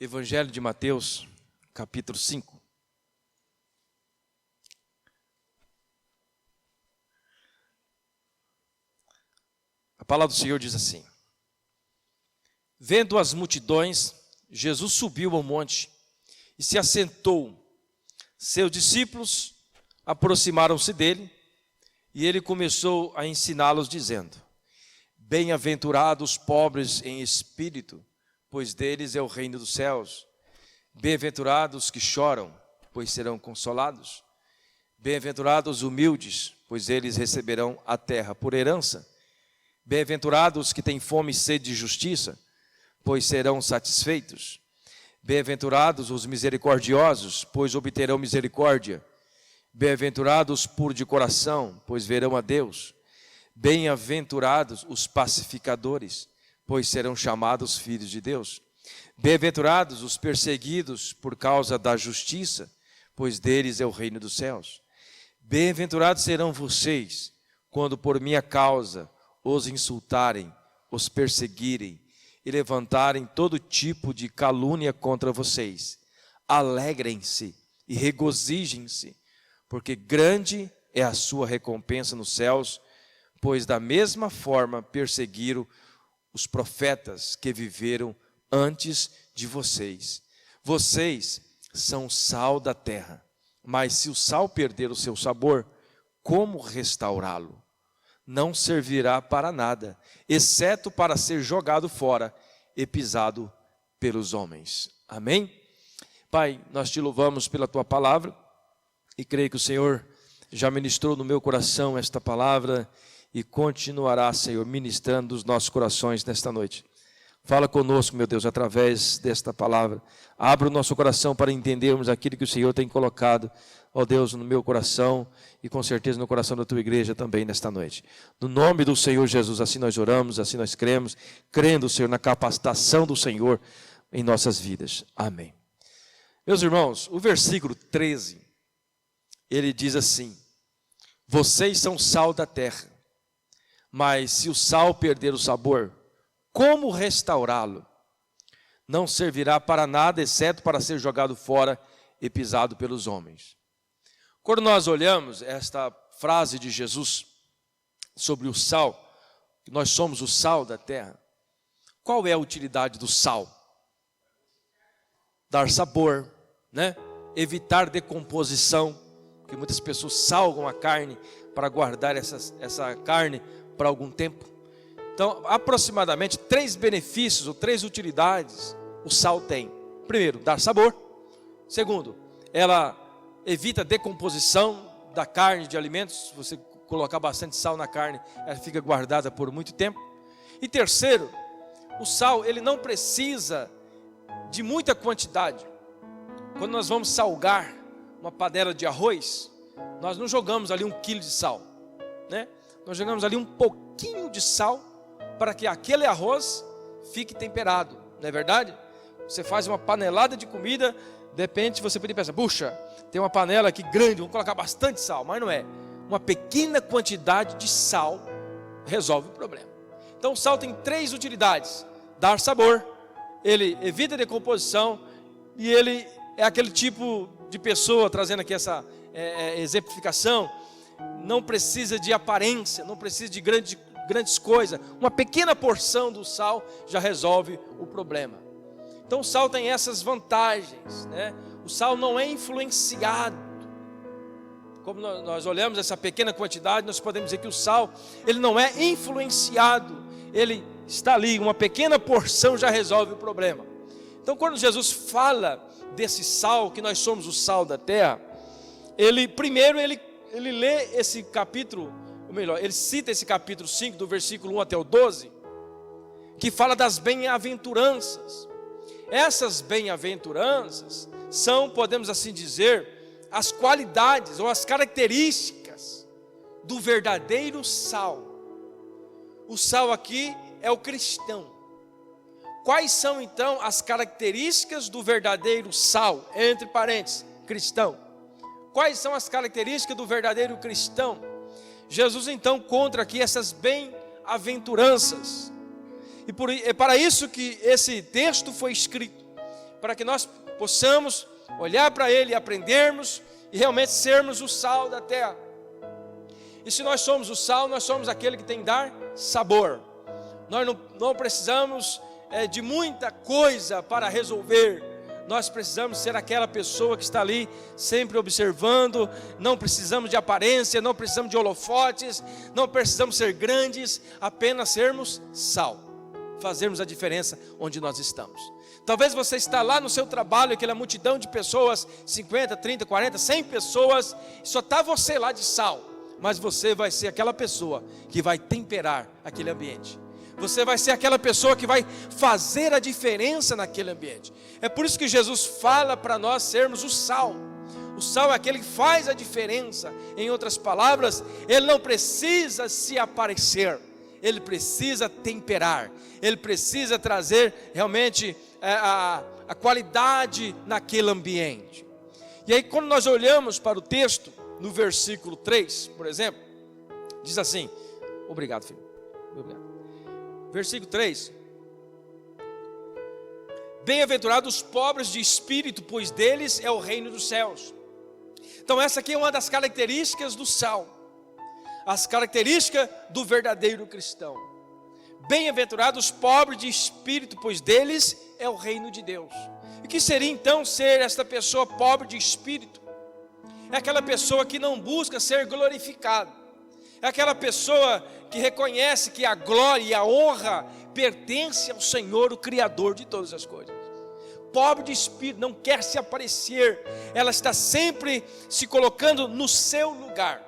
Evangelho de Mateus, capítulo 5. A palavra do Senhor diz assim: vendo as multidões, Jesus subiu ao monte e se assentou. Seus discípulos aproximaram-se dele e ele começou a ensiná-los, dizendo: bem-aventurados os pobres em espírito, pois deles é o reino dos céus. Bem-aventurados os que choram, pois serão consolados. Bem-aventurados os humildes, pois eles receberão a terra por herança. Bem-aventurados os que têm fome e sede de justiça, pois serão satisfeitos. Bem-aventurados os misericordiosos, pois obterão misericórdia. Bem-aventurados os puros de coração, pois verão a Deus. Bem-aventurados os pacificadores, pois serão chamados filhos de Deus. Bem-aventurados os perseguidos por causa da justiça, pois deles é o reino dos céus. Bem-aventurados serão vocês, quando por minha causa os insultarem, os perseguirem e levantarem todo tipo de calúnia contra vocês. Alegrem-se e regozijem-se, porque grande é a sua recompensa nos céus, pois da mesma forma perseguiram os profetas que viveram antes de vocês. Vocês são o sal da terra, mas se o sal perder o seu sabor, como restaurá-lo? Não servirá para nada, exceto para ser jogado fora e pisado pelos homens. Amém? Pai, nós te louvamos pela tua palavra e creio que o Senhor já ministrou no meu coração esta palavra e continuará, Senhor, ministrando os nossos corações nesta noite. Fala conosco, meu Deus, através desta palavra. Abra o nosso coração para entendermos aquilo que o Senhor tem colocado, ó Deus, no meu coração e com certeza no coração da tua igreja também nesta noite. No nome do Senhor Jesus, assim nós oramos, assim nós cremos, crendo, Senhor, na capacitação do Senhor em nossas vidas. Amém. Meus irmãos, o versículo 13, ele diz assim: vocês são sal da terra, mas se o sal perder o sabor, como restaurá-lo? Não servirá para nada, exceto para ser jogado fora e pisado pelos homens. Quando nós olhamos esta frase de Jesus sobre o sal, que nós somos o sal da terra, qual é a utilidade do sal? Dar sabor, né? Evitar decomposição, porque muitas pessoas salgam a carne para guardar essa carne para algum tempo. Então, aproximadamente 3 benefícios ou 3 utilidades o sal tem. Primeiro, dar sabor. Segundo, ela evita a decomposição da carne, de alimentos. Se você colocar bastante sal na carne, ela fica guardada por muito tempo. E terceiro, o sal, ele não precisa de muita quantidade. Quando nós vamos salgar uma panela de arroz, nós não jogamos ali 1 quilo de sal, né? Nós jogamos ali um pouquinho de sal para que aquele arroz fique temperado, não é verdade? Você faz uma panelada de comida, de repente você pode pensar: puxa, tem uma panela aqui grande, vamos colocar bastante sal. Mas não é. Uma pequena quantidade de sal resolve o problema. Então o sal tem 3 utilidades: dar sabor, ele evita a decomposição e ele é aquele tipo de pessoa, trazendo aqui essa exemplificação, não precisa de aparência, não precisa de grandes coisas. Uma pequena porção do sal já resolve o problema. Então o sal tem essas vantagens, né? O sal não é influenciado. Como nós olhamos essa pequena quantidade, nós podemos dizer que o sal, ele não é influenciado. Ele está ali, uma pequena porção já resolve o problema. Então quando Jesus fala desse sal, que nós somos o sal da terra, ele lê esse capítulo, ou melhor, ele cita esse capítulo 5, do versículo 1 até o 12, que fala das bem-aventuranças. Essas bem-aventuranças são, podemos assim dizer, as qualidades ou as características do verdadeiro sal. O sal aqui é o cristão. Quais são então as características do verdadeiro sal? Entre parênteses, cristão. Quais são as características do verdadeiro cristão? Jesus então conta aqui essas bem-aventuranças. E é para isso que esse texto foi escrito, para que nós possamos olhar para Ele e aprendermos e realmente sermos o sal da terra. E se nós somos o sal, nós somos aquele que tem que dar sabor. Nós não precisamos de muita coisa para resolver. Nós precisamos ser aquela pessoa que está ali sempre observando. Não precisamos de aparência, não precisamos de holofotes, não precisamos ser grandes, apenas sermos sal, fazermos a diferença onde nós estamos. Talvez você está lá no seu trabalho, aquela multidão de pessoas, 50, 30, 40, 100 pessoas, só está você lá de sal, mas você vai ser aquela pessoa que vai temperar aquele ambiente. Você vai ser aquela pessoa que vai fazer a diferença naquele ambiente. É por isso que Jesus fala para nós sermos o sal. O sal é aquele que faz a diferença. Em outras palavras, ele não precisa se aparecer, ele precisa temperar, ele precisa trazer realmente a qualidade naquele ambiente. E aí, quando nós olhamos para o texto, no versículo 3, por exemplo, diz assim, obrigado, filho, obrigado. Versículo 3: bem-aventurados os pobres de espírito, pois deles é o reino dos céus. Então essa aqui é uma das características do sal, as características do verdadeiro cristão. Bem-aventurados os pobres de espírito, pois deles é o reino de Deus. E o que seria então ser esta pessoa pobre de espírito? É aquela pessoa que não busca ser glorificada. É aquela pessoa que reconhece que a glória e a honra pertence ao Senhor, o Criador de todas as coisas. Pobre de espírito, não quer se aparecer, ela está sempre se colocando no seu lugar.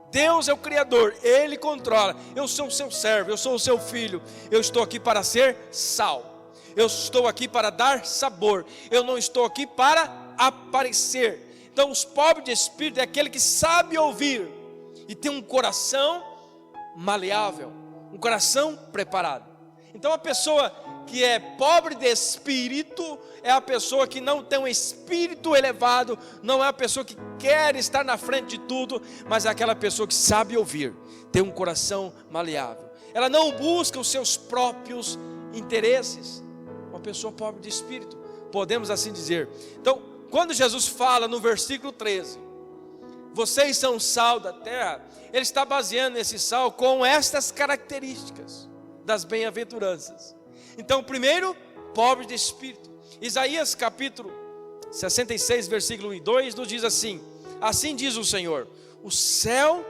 Deus é o Criador, Ele controla. Eu sou o seu servo, eu sou o seu filho. Eu estou aqui para ser sal, eu estou aqui para dar sabor, eu não estou aqui para aparecer. Então os pobres de espírito é aquele que sabe ouvir e tem um coração maleável, um coração preparado. Então a pessoa que é pobre de espírito é a pessoa que não tem um espírito elevado, não é a pessoa que quer estar na frente de tudo, mas é aquela pessoa que sabe ouvir, tem um coração maleável. Ela não busca os seus próprios interesses. Uma pessoa pobre de espírito, podemos assim dizer. Então, quando Jesus fala no versículo 13, vocês são sal da terra, ele está baseando esse sal com estas características das bem-aventuranças. Então, primeiro, pobre de espírito. Isaías capítulo 66, versículo 1 e 2 nos diz assim: assim diz o Senhor, o céu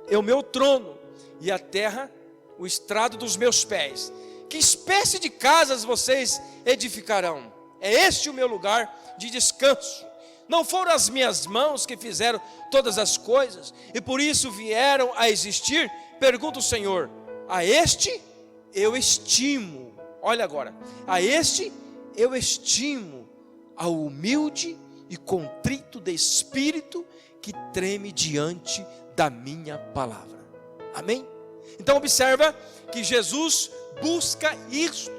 é o meu trono e a terra o estrado dos meus pés. Que espécie de casas vocês edificarão? É este o meu lugar de descanso. Não foram as minhas mãos que fizeram todas as coisas, e por isso vieram a existir? Pergunta o Senhor. A este eu estimo. Olha agora, a este eu estimo, ao humilde e contrito de espírito, que treme diante da minha palavra. Amém? Então observa que Jesus busca isto.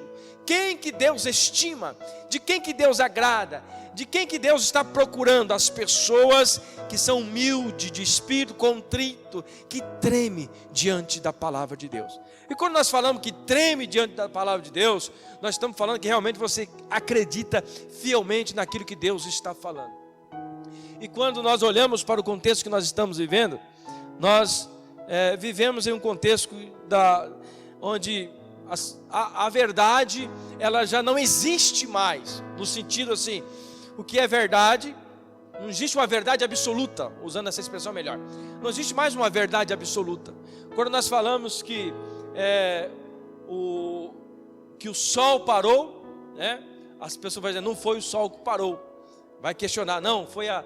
Quem que Deus estima? De quem que Deus agrada? De quem que Deus está procurando? As pessoas que são humildes, de espírito contrito, que treme diante da palavra de Deus. E quando nós falamos que treme diante da palavra de Deus, nós estamos falando que realmente você acredita fielmente naquilo que Deus está falando. E quando nós olhamos para o contexto que nós estamos vivendo, nós vivemos em um contexto onde a verdade ela já não existe mais, no sentido assim, o que é verdade, não existe uma verdade absoluta, usando essa expressão melhor, não existe mais uma verdade absoluta. Quando nós falamos que o sol parou, né? As pessoas vão dizer, não foi o sol que parou, vai questionar, não, foi a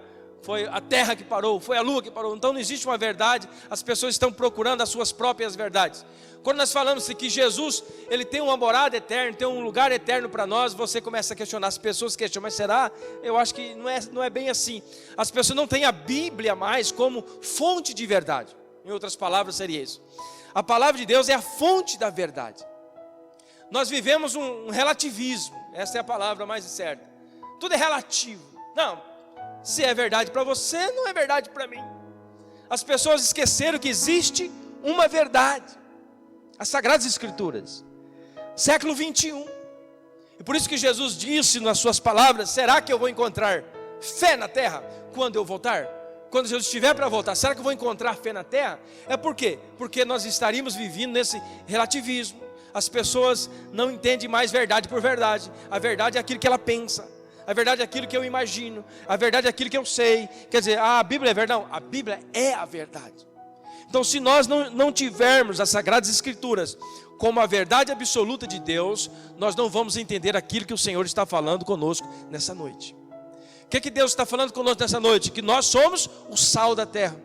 terra que parou, foi a lua que parou. Então não existe uma verdade, as pessoas estão procurando as suas próprias verdades. Quando nós falamos que Jesus, ele tem uma morada eterna, tem um lugar eterno para nós, você começa a questionar, as pessoas questionam, mas será? Eu acho que não é bem assim. As pessoas não têm a Bíblia mais como fonte de verdade. Em outras palavras seria isso. A palavra de Deus é a fonte da verdade. Nós vivemos um relativismo, essa é a palavra mais certa. Tudo é relativo. Não, se é verdade para você, não é verdade para mim. As pessoas esqueceram que existe uma verdade. As Sagradas Escrituras, século 21. E por isso que Jesus disse nas suas palavras: será que eu vou encontrar fé na terra quando eu voltar? Quando Jesus estiver para voltar, será que eu vou encontrar fé na terra? É por quê? Porque nós estaríamos vivendo nesse relativismo. As pessoas não entendem mais verdade por verdade. A verdade é aquilo que ela pensa, a verdade é aquilo que eu imagino, a verdade é aquilo que eu sei. Quer dizer, a Bíblia é verdade? Não, a Bíblia é a verdade. Então, se nós não tivermos as Sagradas Escrituras como a verdade absoluta de Deus, nós não vamos entender aquilo que o Senhor está falando conosco nessa noite. O que Deus está falando conosco nessa noite? Que nós somos o sal da terra.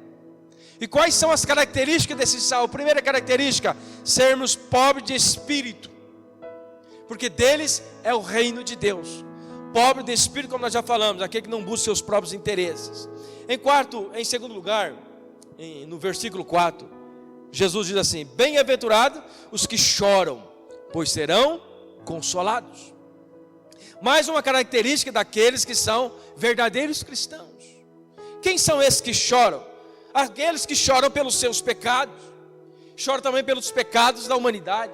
E quais são as características desse sal? A primeira característica: sermos pobres de espírito, porque deles é o reino de Deus. Pobre de espírito, como nós já falamos, aquele que não busca seus próprios interesses. Em segundo lugar, no versículo 4, Jesus diz assim: bem-aventurados os que choram, pois serão consolados. Mais uma característica daqueles que são verdadeiros cristãos. Quem são esses que choram? Aqueles que choram pelos seus pecados, choram também pelos pecados da humanidade,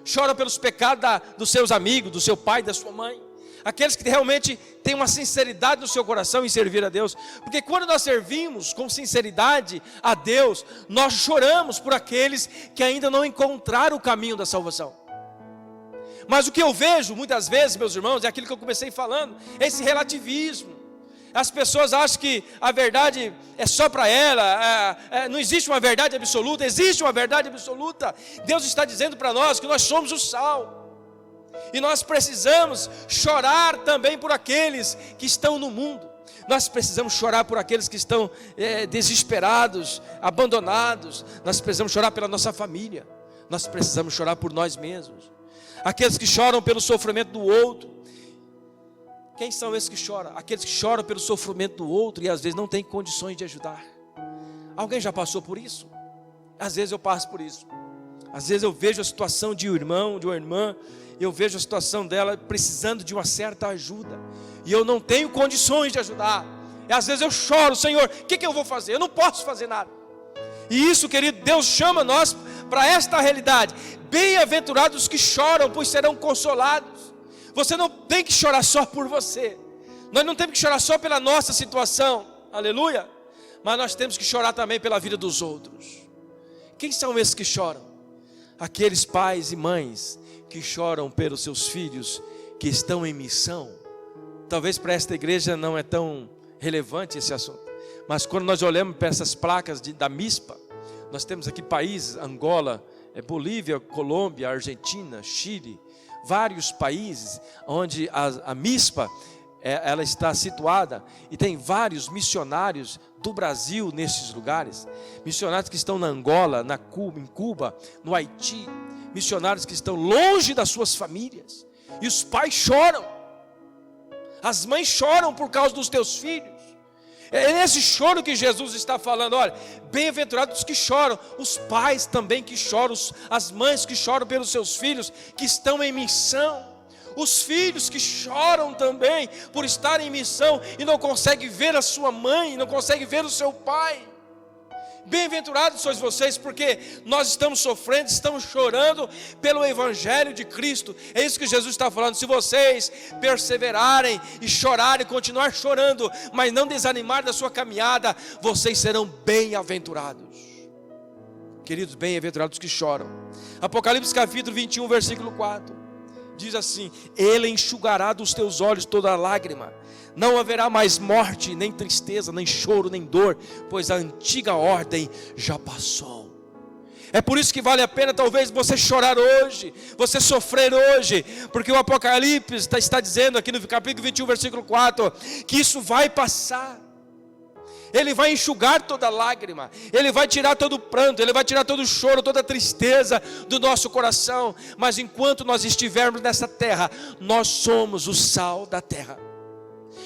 choram pelos pecados dos seus amigos, do seu pai, da sua mãe. Aqueles que realmente têm uma sinceridade no seu coração em servir a Deus. Porque quando nós servimos com sinceridade a Deus, nós choramos por aqueles que ainda não encontraram o caminho da salvação. Mas o que eu vejo muitas vezes, meus irmãos, é aquilo que eu comecei falando, esse relativismo. As pessoas acham que a verdade é só para ela, não existe uma verdade absoluta. Existe uma verdade absoluta. Deus está dizendo para nós que nós somos o sal, e nós precisamos chorar também por aqueles que estão no mundo. Nós precisamos chorar por aqueles que estão desesperados, abandonados. Nós precisamos chorar pela nossa família. Nós precisamos chorar por nós mesmos. Aqueles que choram pelo sofrimento do outro. Quem são esses que choram? Aqueles que choram pelo sofrimento do outro e às vezes não têm condições de ajudar. Alguém já passou por isso? Às vezes eu passo por isso. Às vezes eu vejo a situação de um irmão, de uma irmã, eu vejo a situação dela precisando de uma certa ajuda, e eu não tenho condições de ajudar. E às vezes eu choro: Senhor, o que eu vou fazer? Eu não posso fazer nada. E isso, querido, Deus chama nós para esta realidade. Bem-aventurados os que choram, pois serão consolados. Você não tem que chorar só por você. Nós não temos que chorar só pela nossa situação, aleluia. Mas nós temos que chorar também pela vida dos outros. Quem são esses que choram? Aqueles pais e mães que choram pelos seus filhos que estão em missão. Talvez para esta igreja não é tão relevante esse assunto, mas quando nós olhamos para essas placas da MISPA, nós temos aqui países: Angola, Bolívia, Colômbia, Argentina, Chile, vários países onde a MISPA ela está situada, e tem vários missionários do Brasil nesses lugares. Missionários que estão na Angola, em Cuba, no Haiti. Missionários que estão longe das suas famílias, e os pais choram, as mães choram por causa dos teus filhos. É nesse choro que Jesus está falando. Olha, bem-aventurados os que choram, os pais também que choram, as mães que choram pelos seus filhos que estão em missão, os filhos que choram também por estar em missão e não conseguem ver a sua mãe, não conseguem ver o seu pai. Bem-aventurados sois vocês, porque nós estamos sofrendo, estamos chorando pelo Evangelho de Cristo. É isso que Jesus está falando. Se vocês perseverarem e chorarem, continuar chorando, mas não desanimar da sua caminhada, vocês serão bem-aventurados. Queridos, bem-aventurados que choram. Apocalipse capítulo 21, versículo 4, diz assim: Ele enxugará dos teus olhos toda lágrima. Não haverá mais morte, nem tristeza, nem choro, nem dor, pois a antiga ordem já passou. É por isso que vale a pena talvez você chorar hoje, você sofrer hoje, porque o Apocalipse está dizendo aqui no capítulo 21, versículo 4, que isso vai passar. Ele vai enxugar toda lágrima, Ele vai tirar todo o pranto, Ele vai tirar todo o choro, toda a tristeza do nosso coração. Mas enquanto nós estivermos nessa terra, nós somos o sal da terra.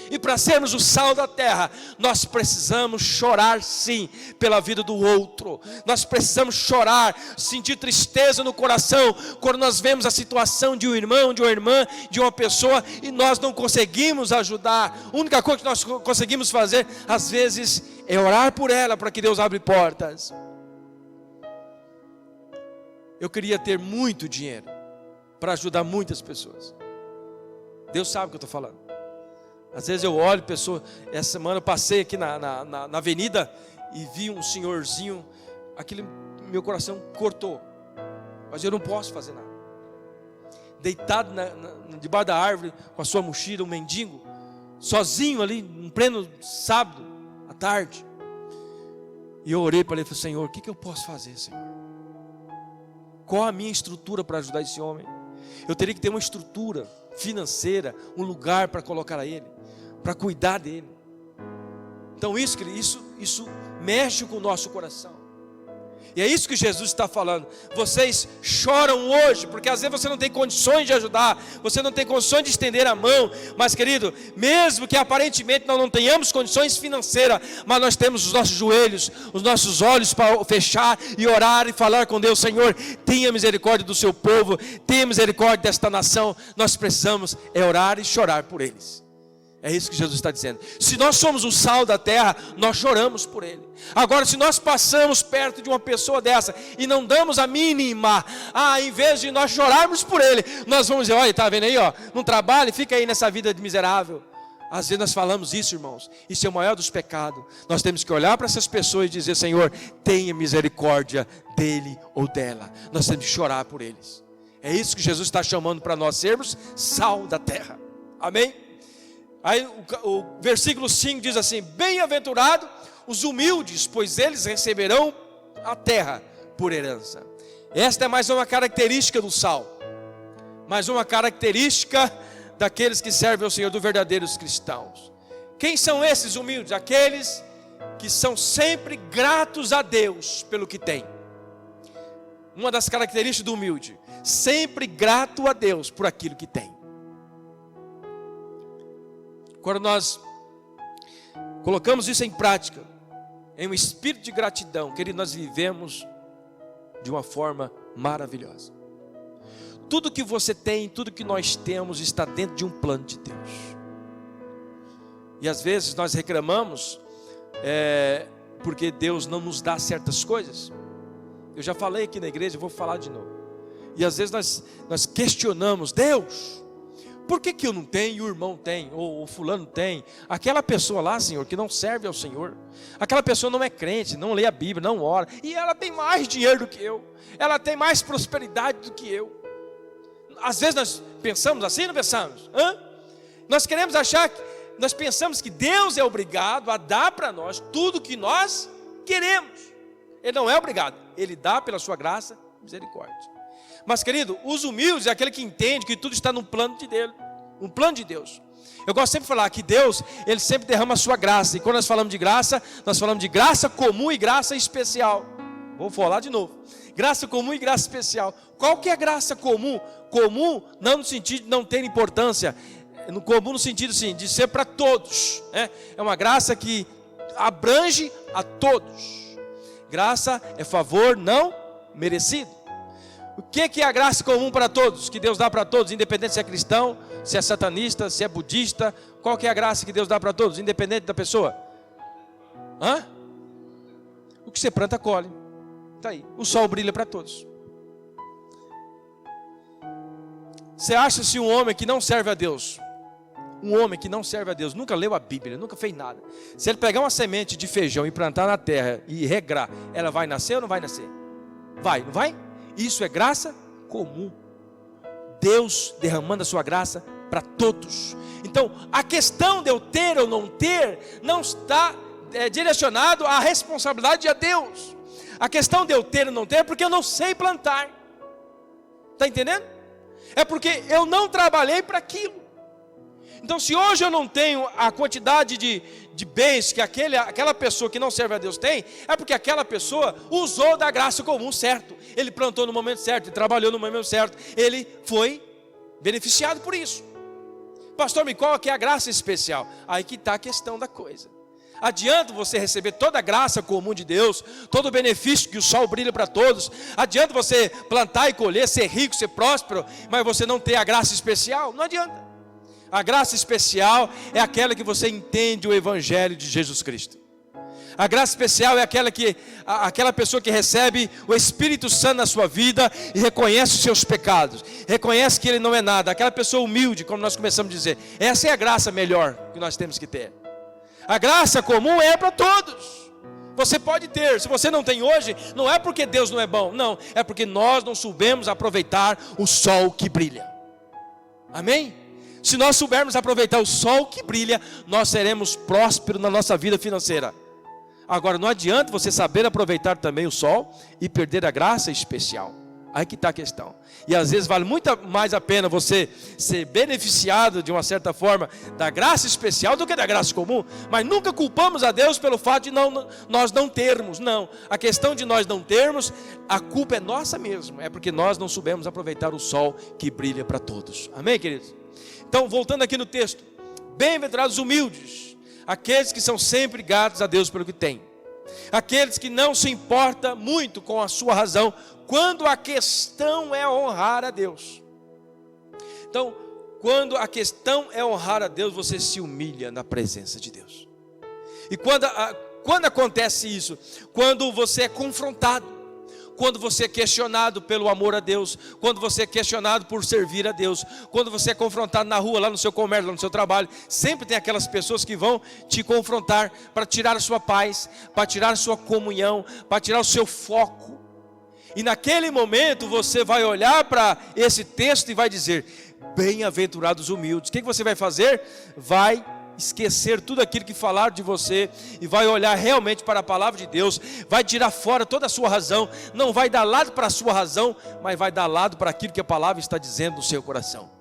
E para sermos o sal da terra, nós precisamos chorar sim pela vida do outro. Nós precisamos chorar, sentir tristeza no coração quando nós vemos a situação de um irmão, de uma irmã, de uma pessoa, e nós não conseguimos ajudar. A única coisa que nós conseguimos fazer às vezes é orar por ela, para que Deus abra portas. Eu queria ter muito dinheiro para ajudar muitas pessoas. Deus sabe o que eu estou falando. Às vezes eu olho pessoa, essa semana eu passei aqui na avenida e vi um senhorzinho, aquele meu coração cortou, mas eu não posso fazer nada. Deitado debaixo da árvore com a sua mochila, um mendigo, sozinho ali, em pleno sábado, à tarde. E eu orei para ele e falei: Senhor, o que eu posso fazer, Senhor? Qual a minha estrutura para ajudar esse homem? Eu teria que ter uma estrutura financeira, um lugar para colocar a ele, para cuidar dele. Então isso mexe com o nosso coração. E é isso que Jesus está falando. Vocês choram hoje, porque às vezes você não tem condições de ajudar, você não tem condições de estender a mão. Mas querido, mesmo que aparentemente nós não tenhamos condições financeiras, mas nós temos os nossos joelhos, os nossos olhos para fechar e orar e falar com Deus: Senhor, tenha misericórdia do seu povo, tenha misericórdia desta nação. Nós precisamos orar e chorar por eles. É isso que Jesus está dizendo. Se nós somos o sal da terra, nós choramos por ele. Agora, se nós passamos perto de uma pessoa dessa e não damos a mínima, em vez de nós chorarmos por ele, nós vamos dizer: olha, está vendo aí, não trabalha, fica aí nessa vida de miserável. Às vezes nós falamos isso, irmãos. Isso é o maior dos pecados. Nós temos que olhar para essas pessoas e dizer: Senhor, tenha misericórdia dele ou dela. Nós temos que chorar por eles. É isso que Jesus está chamando para nós sermos sal da terra. Amém? Aí o versículo 5 diz assim: bem-aventurado os humildes, pois eles receberão a terra por herança. Esta é mais uma característica do sal, mais uma característica daqueles que servem ao Senhor, dos verdadeiros cristãos. Quem são esses humildes? Aqueles que são sempre gratos a Deus pelo que têm. Uma das características do humilde: sempre grato a Deus por aquilo que tem. Quando nós colocamos isso em prática, em um espírito de gratidão, querido, nós vivemos de uma forma maravilhosa. Tudo que você tem, tudo que nós temos está dentro de um plano de Deus. E às vezes nós reclamamos porque Deus não nos dá certas coisas. Eu já falei aqui na igreja, eu vou falar de novo. E às vezes nós questionamos: Deus, por que eu não tenho e o irmão tem, ou o fulano tem? Aquela pessoa lá, Senhor, que não serve ao Senhor, aquela pessoa não é crente, não lê a Bíblia, não ora, e ela tem mais dinheiro do que eu, ela tem mais prosperidade do que eu. Às vezes nós pensamos assim, não pensamos? Nós queremos achar, nós pensamos que Deus é obrigado a dar para nós tudo que nós queremos. Ele não é obrigado, Ele dá pela sua graça e misericórdia. Mas querido, os humildes é aquele que entende que tudo está no plano de Deus, um plano de Deus. Eu gosto sempre de falar que Deus, Ele sempre derrama a sua graça. E quando nós falamos de graça, nós falamos de graça comum e graça especial. Vou falar de novo: graça comum e graça especial. Qual que é a graça comum? Comum não no sentido de não ter importância, no comum no sentido assim, de ser para todos, né? É uma graça que abrange a todos. Graça é favor não merecido. O que é a graça comum para todos, que Deus dá para todos, independente se é cristão, se é satanista, se é budista? Qual que é a graça que Deus dá para todos, independente da pessoa? O que você planta, colhe. Está aí, o sol brilha para todos. Você acha se um homem que não serve a Deus, nunca leu a Bíblia, nunca fez nada, se ele pegar uma semente de feijão e plantar na terra e regrar, ela vai nascer ou não vai nascer? Vai, não vai? Isso é graça comum. Deus derramando a sua graça para todos. Então, a questão de eu ter ou não ter, não está direcionado à responsabilidade de Deus. A questão de eu ter ou não ter é porque eu não sei plantar. Está entendendo? É porque eu não trabalhei para aquilo. Então, se hoje eu não tenho a quantidade de bens que aquela pessoa que não serve a Deus tem, é porque aquela pessoa usou da graça comum, certo? Ele plantou no momento certo, ele trabalhou no momento certo, ele foi beneficiado por isso. Pastor, me qual que é a graça especial? Aí que está a questão da coisa. Adianta você receber toda a graça comum de Deus, todo o benefício que o sol brilha para todos. Adianta você plantar e colher, ser rico, ser próspero, mas você não ter a graça especial? Não adianta. A graça especial é aquela que você entende o Evangelho de Jesus Cristo. A graça especial é aquela pessoa que recebe o Espírito Santo na sua vida e reconhece os seus pecados, reconhece que ele não é nada, aquela pessoa humilde, como nós começamos a dizer. Essa é a graça melhor que nós temos que ter. A graça comum é para todos. Você pode ter, se você não tem hoje, não é porque Deus não é bom, não, é porque nós não soubemos aproveitar o sol que brilha. Amém? Se nós soubermos aproveitar o sol que brilha, nós seremos prósperos na nossa vida financeira. Agora, não adianta você saber aproveitar também o sol e perder a graça especial. Aí que está a questão. E às vezes vale muito mais a pena você ser beneficiado de uma certa forma da graça especial do que da graça comum. Mas nunca culpamos a Deus pelo fato de nós não termos. Não, a questão de nós não termos, a culpa é nossa mesmo. É porque nós não soubemos aproveitar o sol que brilha para todos. Amém, queridos? Então, voltando aqui no texto. Bem-aventurados os humildes, aqueles que são sempre gratos a Deus pelo que têm. Aqueles que não se importam muito com a sua razão, quando a questão é honrar a Deus. Então, quando a questão é honrar a Deus, você se humilha na presença de Deus. E quando acontece isso? Quando você é confrontado, quando você é questionado pelo amor a Deus, quando você é questionado por servir a Deus, quando você é confrontado na rua, lá no seu comércio, lá no seu trabalho, sempre tem aquelas pessoas que vão te confrontar para tirar a sua paz, para tirar a sua comunhão, para tirar o seu foco. E naquele momento você vai olhar para esse texto e vai dizer: bem-aventurados os humildes. O que você vai fazer? Vai esquecer tudo aquilo que falaram de você e vai olhar realmente para a palavra de Deus, vai tirar fora toda a sua razão, não vai dar lado para a sua razão, mas vai dar lado para aquilo que a palavra está dizendo no seu coração.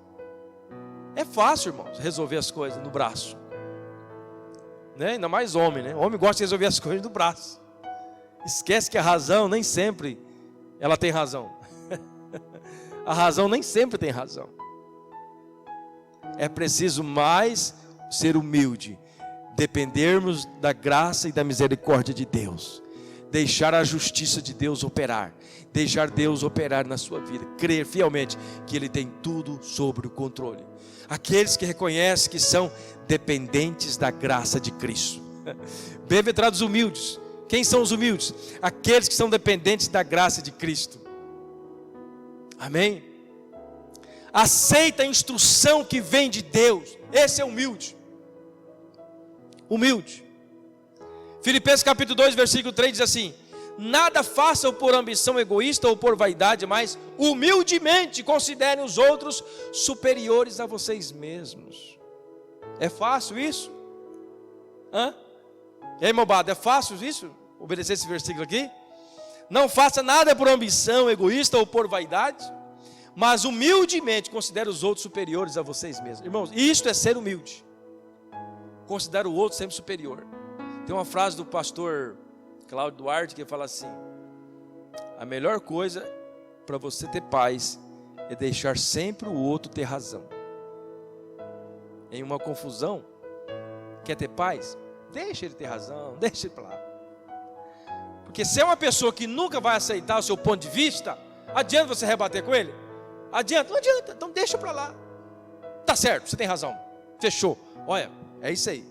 É fácil, irmãos, resolver as coisas no braço, né? Ainda mais homem, né? Homem gosta de resolver as coisas no braço, esquece que a razão nem sempre ela tem razão. A razão nem sempre tem razão. É preciso mais ser humilde, dependermos da graça e da misericórdia de Deus, deixar a justiça de Deus operar, deixar Deus operar na sua vida, crer fielmente que Ele tem tudo sob o controle. Aqueles que reconhecem que são dependentes da graça de Cristo. Bem-aventurados os humildes. Quem são os humildes? Aqueles que são dependentes da graça de Cristo. Amém? Aceita a instrução que vem de Deus. Esse é humilde. Humilde. Filipenses capítulo 2, versículo 3 diz assim: nada façam por ambição egoísta ou por vaidade, mas humildemente considerem os outros superiores a vocês mesmos. É fácil isso? E aí, malvado, é fácil isso? Obedecer esse versículo aqui? Não faça nada por ambição egoísta ou por vaidade, mas humildemente considere os outros superiores a vocês mesmos. Irmãos, isto é ser humilde. Considera o outro sempre superior. Tem uma frase do pastor Cláudio Duarte que fala assim: a melhor coisa para você ter paz é deixar sempre o outro ter razão. Em uma confusão, quer ter paz? Deixa ele ter razão, deixa ele para lá. Porque se é uma pessoa que nunca vai aceitar o seu ponto de vista, adianta você rebater com ele? Adianta? Não adianta, então deixa para lá. Tá certo, você tem razão, fechou. Olha, é isso aí,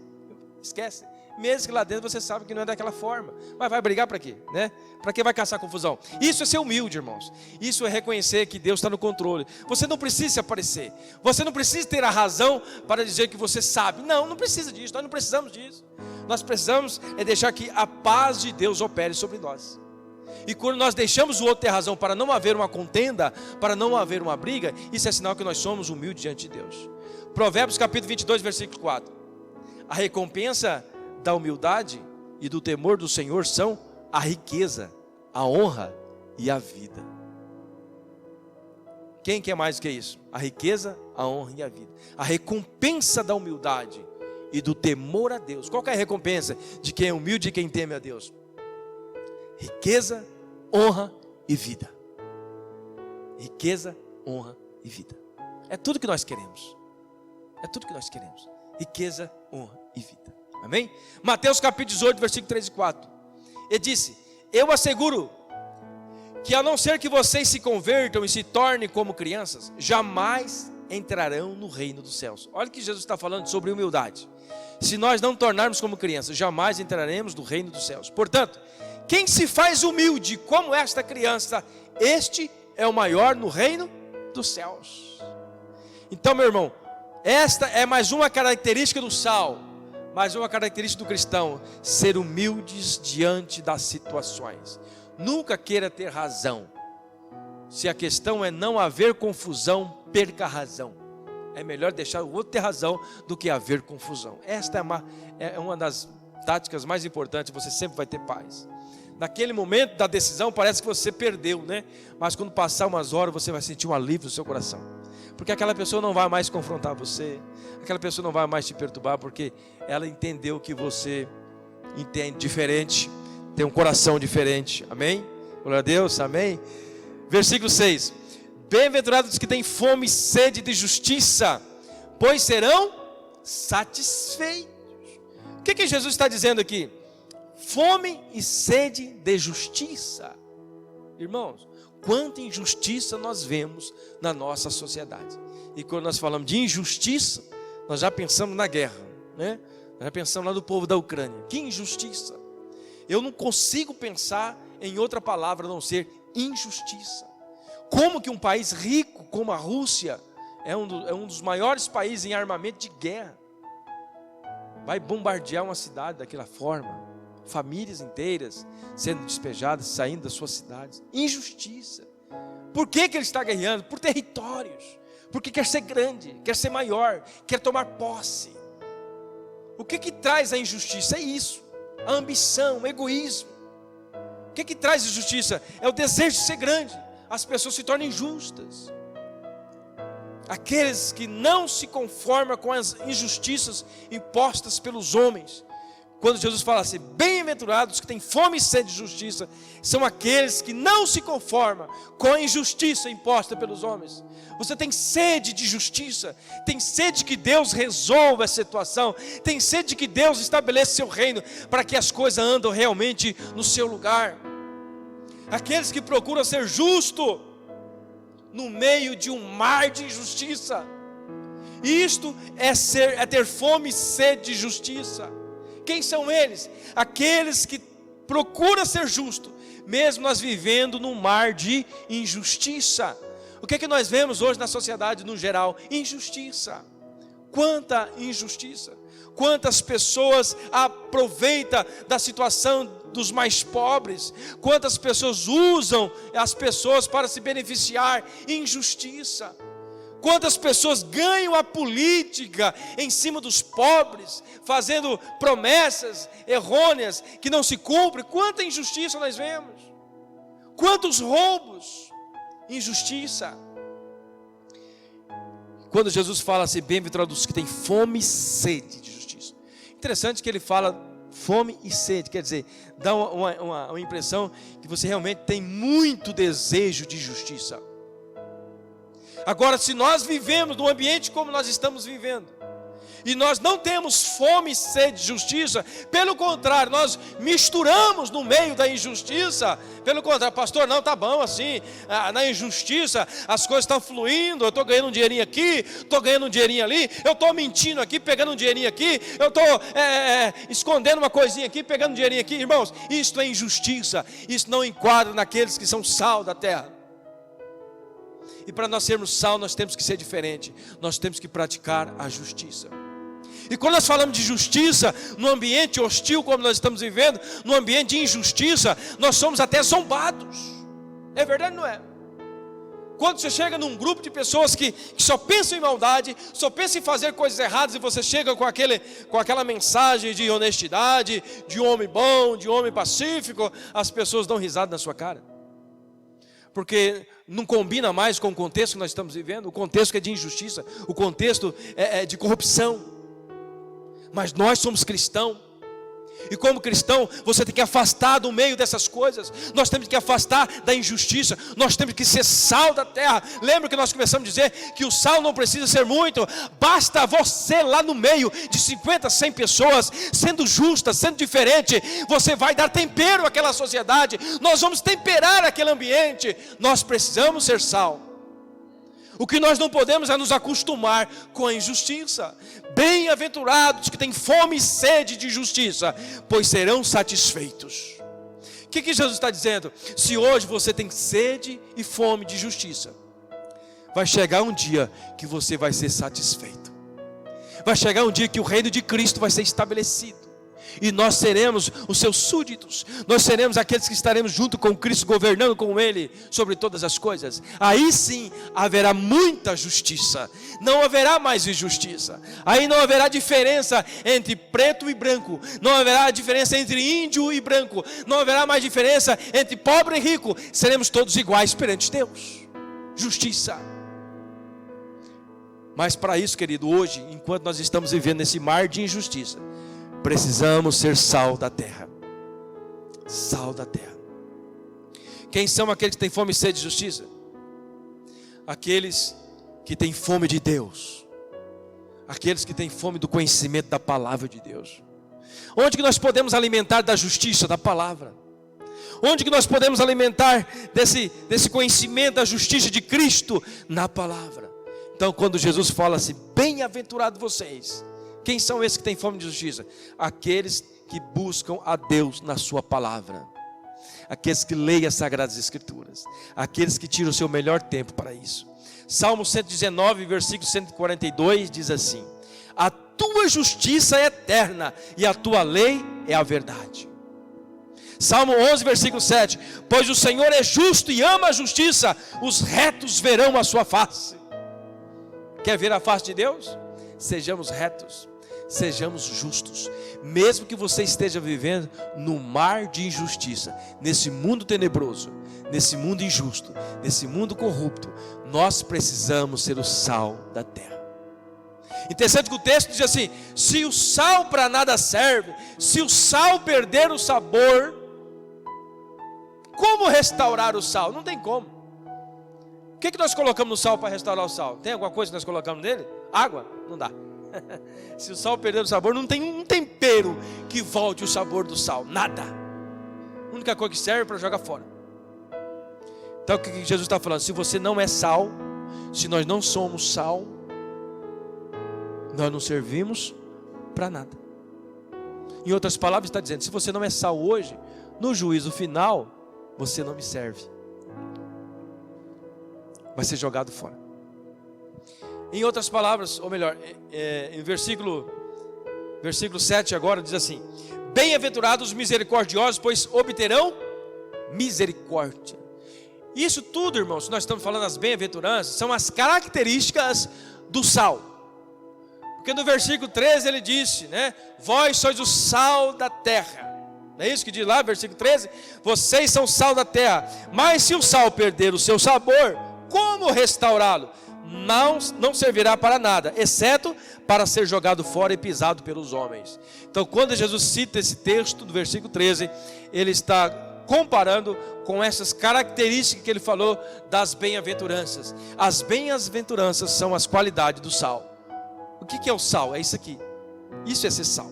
esquece. Mesmo que lá dentro você sabe que não é daquela forma, mas vai brigar para quê? Né? Para que vai caçar confusão? Isso é ser humilde, irmãos. Isso é reconhecer que Deus está no controle. Você não precisa se aparecer, você não precisa ter a razão para dizer que você sabe. Não precisa disso, nós não precisamos disso. Nós precisamos é deixar que a paz de Deus opere sobre nós. E quando nós deixamos o outro ter razão para não haver uma contenda, para não haver uma briga, isso é sinal que nós somos humildes diante de Deus. Provérbios capítulo 22, versículo 4. A recompensa da humildade e do temor do Senhor são a riqueza, a honra e a vida. Quem quer mais do que isso? A riqueza, a honra e a vida. A recompensa da humildade e do temor a Deus. Qual que é a recompensa de quem é humilde e quem teme a Deus? Riqueza, honra e vida. Riqueza, honra e vida. É tudo que nós queremos. É tudo que nós queremos. Riqueza, honra e vida. Amém? Mateus capítulo 18, versículo 3 e 4. Ele disse: eu asseguro que a não ser que vocês se convertam e se tornem como crianças, jamais entrarão no reino dos céus. Olha o que Jesus está falando sobre humildade. Se nós não tornarmos como crianças, jamais entraremos no reino dos céus. Portanto, quem se faz humilde como esta criança, este é o maior no reino dos céus. Então, meu irmão, esta é mais uma característica do sal, mais uma característica do cristão: ser humildes diante das situações. Nunca queira ter razão. Se a questão é não haver confusão, perca a razão. É melhor deixar o outro ter razão do que haver confusão. Esta é uma das táticas mais importantes. Você sempre vai ter paz. Naquele momento da decisão parece que você perdeu, né? Mas quando passar umas horas você vai sentir um alívio no seu coração, porque aquela pessoa não vai mais confrontar você, aquela pessoa não vai mais te perturbar, porque ela entendeu que você entende diferente, tem um coração diferente. Amém? Glória a Deus, amém? Versículo 6: bem-aventurados os que têm fome e sede de justiça, pois serão satisfeitos. O que Jesus está dizendo aqui? Fome e sede de justiça. Irmãos, quanta injustiça nós vemos na nossa sociedade. E quando nós falamos de injustiça, nós já pensamos na guerra, né? Nós já pensamos lá do povo da Ucrânia. Que injustiça! Eu não consigo pensar em outra palavra a não ser injustiça. Como que um país rico como a Rússia é um dos maiores países em armamento de guerra, vai bombardear uma cidade daquela forma? Famílias inteiras sendo despejadas, saindo das suas cidades. Injustiça. Por que ele está guerreando? Por territórios. Porque quer ser grande, quer ser maior, quer tomar posse. O que traz a injustiça? É isso: a ambição, o egoísmo. O que traz a injustiça? É o desejo de ser grande. As pessoas se tornam injustas. Aqueles que não se conformam com as injustiças impostas pelos homens. Quando Jesus fala assim, bem-aventurados que têm fome e sede de justiça, são aqueles que não se conformam com a injustiça imposta pelos homens. Você tem sede de justiça, tem sede que Deus resolva a situação, tem sede que Deus estabeleça seu reino, para que as coisas andam realmente no seu lugar. Aqueles que procuram ser justo no meio de um mar de injustiça. Isto é ter fome e sede de justiça. Quem são eles? Aqueles que procuram ser justo, mesmo nós vivendo num mar de injustiça. O que nós vemos hoje na sociedade no geral? Injustiça. Quanta injustiça. Quantas pessoas aproveitam da situação dos mais pobres. Quantas pessoas usam as pessoas para se beneficiar. Injustiça. Quantas pessoas ganham a política em cima dos pobres, fazendo promessas errôneas que não se cumprem. Quanta injustiça nós vemos. Quantos roubos. Injustiça. Quando Jesus fala assim, bem-aventurados que têm fome e sede de justiça. Interessante que ele fala fome e sede, quer dizer, dá uma impressão que você realmente tem muito desejo de justiça. Agora, se nós vivemos num ambiente como nós estamos vivendo, e nós não temos fome e sede de justiça, pelo contrário, nós misturamos no meio da injustiça. Pelo contrário, pastor, não, tá bom assim, na injustiça as coisas estão fluindo, eu estou ganhando um dinheirinho aqui, estou ganhando um dinheirinho ali, eu estou mentindo aqui, pegando um dinheirinho aqui, eu estou escondendo uma coisinha aqui, pegando um dinheirinho aqui. Irmãos, isto é injustiça, isso não enquadra naqueles que são sal da terra. E para nós sermos sal, nós temos que ser diferente, nós temos que praticar a justiça. E quando nós falamos de justiça, no ambiente hostil como nós estamos vivendo, no ambiente de injustiça, nós somos até zombados. É verdade ou não é? Quando você chega num grupo de pessoas que só pensam em maldade, só pensam em fazer coisas erradas, e você chega com aquela mensagem de honestidade, de homem bom, de homem pacífico, as pessoas dão risada na sua cara. Porque não combina mais com o contexto que nós estamos vivendo. O contexto que é de injustiça, o contexto é de corrupção. Mas nós somos cristãos. E como cristão, você tem que afastar do meio dessas coisas. Nós temos que afastar da injustiça. Nós temos que ser sal da terra. Lembra que nós começamos a dizer que o sal não precisa ser muito. Basta você lá no meio de 50, 100 pessoas, sendo justa, sendo diferente, você vai dar tempero àquela sociedade. Nós vamos temperar aquele ambiente. Nós precisamos ser sal. O que nós não podemos é nos acostumar com a injustiça. Bem-aventurados que têm fome e sede de justiça, pois serão satisfeitos. O que Jesus está dizendo? Se hoje você tem sede e fome de justiça, vai chegar um dia que você vai ser satisfeito. Vai chegar um dia que o reino de Cristo vai ser estabelecido. E nós seremos os seus súditos. Nós seremos aqueles que estaremos junto com Cristo, governando com Ele sobre todas as coisas. Aí sim haverá muita justiça. Não haverá mais injustiça. Aí não haverá diferença entre preto e branco. Não haverá diferença entre índio e branco. Não haverá mais diferença entre pobre e rico. Seremos todos iguais perante Deus. Justiça. Mas para isso, querido, hoje, enquanto nós estamos vivendo nesse mar de injustiça, precisamos ser sal da terra. Sal da terra. Quem são aqueles que têm fome e sede de justiça? Aqueles que têm fome de Deus. Aqueles que têm fome do conhecimento da palavra de Deus. Onde que nós podemos alimentar da justiça da palavra? Onde que nós podemos alimentar desse conhecimento da justiça de Cristo? Na palavra. Então quando Jesus fala assim, bem-aventurado vocês. Quem são esses que têm fome de justiça? Aqueles que buscam a Deus na sua palavra. Aqueles que leem as Sagradas Escrituras. Aqueles que tiram o seu melhor tempo para isso. Salmo 119, versículo 142 diz assim: a tua justiça é eterna e a tua lei é a verdade. Salmo 11, versículo 7: pois o Senhor é justo e ama a justiça, os retos verão a sua face. Quer ver a face de Deus? Sejamos retos. Sejamos justos, mesmo que você esteja vivendo no mar de injustiça, nesse mundo tenebroso, nesse mundo injusto, nesse mundo corrupto, nós precisamos ser o sal da terra. Interessante que o texto diz assim: se o sal para nada serve, se o sal perder o sabor, como restaurar o sal? Não tem como. O que nós colocamos no sal para restaurar o sal? Tem alguma coisa que nós colocamos nele? Água? Não dá. Se o sal perder o sabor, não tem um tempero que volte o sabor do sal, nada. A única coisa que serve é para jogar fora. Então o que Jesus está falando? Se você não é sal, se nós não somos sal, nós não servimos para nada. Em outras palavras, está dizendo: se você não é sal hoje, no juízo final, você não me serve. Vai ser jogado fora. Em outras palavras, ou melhor, em versículo 7 agora diz assim: bem-aventurados os misericordiosos, pois obterão misericórdia. Isso tudo, irmãos, nós estamos falando das bem-aventuranças, são as características do sal. Porque no versículo 13 ele disse, né? Vós sois o sal da terra. Não é isso que diz lá, versículo 13? Vocês são sal da terra. Mas se o sal perder o seu sabor, como restaurá-lo? Não servirá para nada, exceto para ser jogado fora e pisado pelos homens. Então quando Jesus cita esse texto do versículo 13, ele está comparando com essas características que ele falou das bem-aventuranças. As bem-aventuranças são as qualidades do sal. O que é o sal? É isso aqui. Isso é ser sal.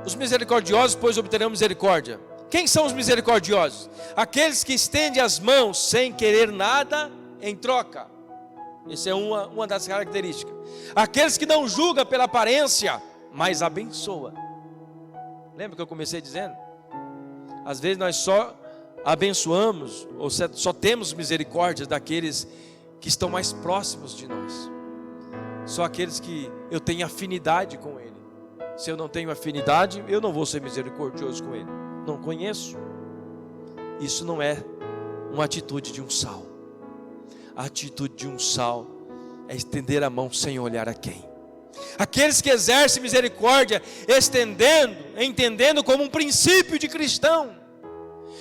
Os misericordiosos, pois obterão misericórdia. Quem são os misericordiosos? Aqueles que estendem as mãos sem querer nada em troca. Essa é uma das características. Aqueles que não julgam pela aparência, mas abençoa. Lembra que eu comecei dizendo? Às vezes nós só abençoamos, ou só temos misericórdia daqueles que estão mais próximos de nós. Só aqueles que eu tenho afinidade com ele. Se eu não tenho afinidade, eu não vou ser misericordioso com ele. Não conheço. Isso não é uma atitude de um sal. A atitude de um sal é estender a mão sem olhar a quem. Aqueles que exercem misericórdia, entendendo como um princípio de cristão.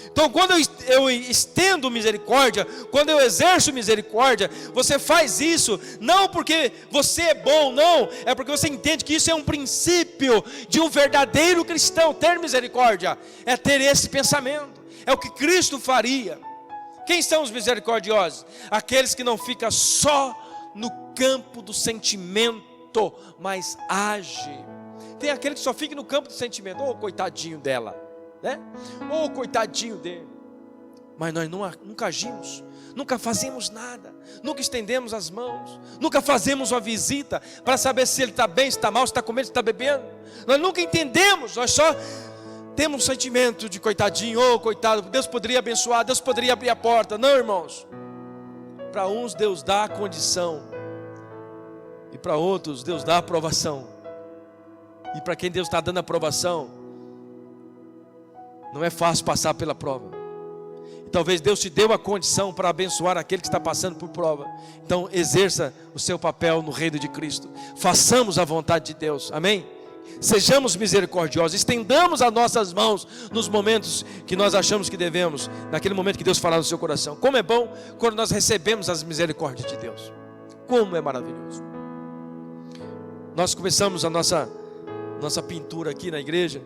Então quando eu estendo misericórdia, quando eu exerço misericórdia, você faz isso não porque você é bom, não, é porque você entende que isso é um princípio de um verdadeiro cristão. Ter misericórdia é ter esse pensamento, é o que Cristo faria. Quem são os misericordiosos? Aqueles que não ficam só no campo do sentimento, mas age. Tem aquele que só fica no campo do sentimento. Oh, coitadinho dela, né? Oh, coitadinho dele. mas nós nunca agimos, nunca fazemos nada, nunca estendemos as mãos, nunca fazemos uma visita para saber se ele está bem, se está mal, se está comendo, se está bebendo. Nós nunca entendemos, nós só temos um sentimento de coitadinho, oh coitado, Deus poderia abençoar, Deus poderia abrir a porta. Não, irmãos, para uns Deus dá a condição, e para outros Deus dá a aprovação. E para quem Deus está dando a aprovação, não é fácil passar pela prova. E talvez Deus te deu a condição para abençoar aquele que está passando por prova. Então exerça o seu papel no reino de Cristo, façamos a vontade de Deus, amém? Sejamos misericordiosos, estendamos as nossas mãos nos momentos que nós achamos que devemos, naquele momento que Deus falar no seu coração. Como é bom quando nós recebemos as misericórdias de Deus, como é maravilhoso. Nós começamos a nossa pintura aqui na igreja,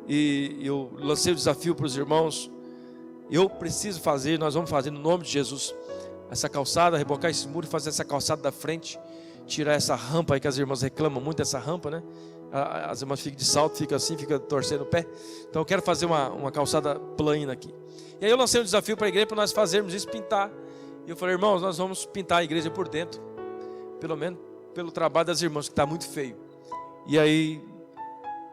e eu lancei o desafio para os irmãos. Eu preciso fazer, nós vamos fazer no nome de Jesus, essa calçada, rebocar esse muro e fazer essa calçada da frente, tirar essa rampa aí que as irmãs reclamam muito dessa rampa, né? As irmãs ficam de salto, ficam assim, ficam torcendo o pé. Então eu quero fazer uma calçada plana aqui. E aí eu lancei um desafio para a igreja para nós fazermos isso, pintar. E eu falei, irmãos, nós vamos pintar a igreja por dentro, pelo menos pelo trabalho das irmãs, que está muito feio. E aí,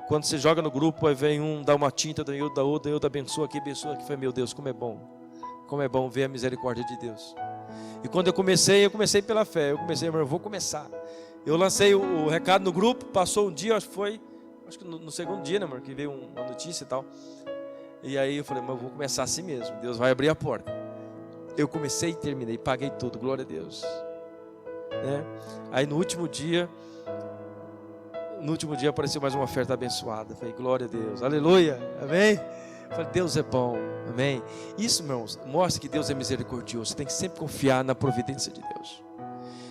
quando você joga no grupo, aí vem um, dá uma tinta, daí outro, abençoa aqui. Foi, meu Deus, como é bom ver a misericórdia de Deus. E quando eu comecei pela fé. Eu vou começar. Eu lancei o recado no grupo, passou um dia, acho que no segundo dia, né, amor, que veio uma notícia e tal. E aí eu falei, mas eu vou começar assim mesmo, Deus vai abrir a porta. Eu comecei e terminei, paguei tudo, glória a Deus, né? Aí no último dia apareceu mais uma oferta abençoada. Falei, glória a Deus, aleluia, amém? Falei, Deus é bom, amém? Isso, irmãos, mostra que Deus é misericordioso. Você tem que sempre confiar na providência de Deus.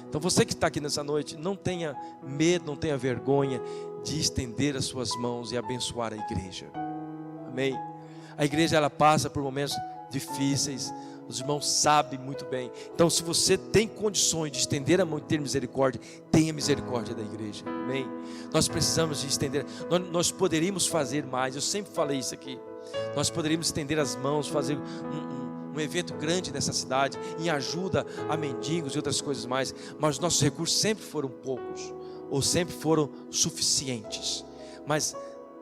Então você que está aqui nessa noite, não tenha medo, não tenha vergonha de estender as suas mãos e abençoar a igreja, amém? A igreja, ela passa por momentos difíceis, os irmãos sabem muito bem. Então se você tem condições de estender a mão e ter misericórdia, tenha misericórdia da igreja, amém? Nós precisamos de estender, nós poderíamos fazer mais. Eu sempre falei isso aqui, nós poderíamos estender as mãos, fazer um evento grande nessa cidade, em ajuda a mendigos e outras coisas mais, mas nossos recursos sempre foram poucos, ou sempre foram suficientes. Mas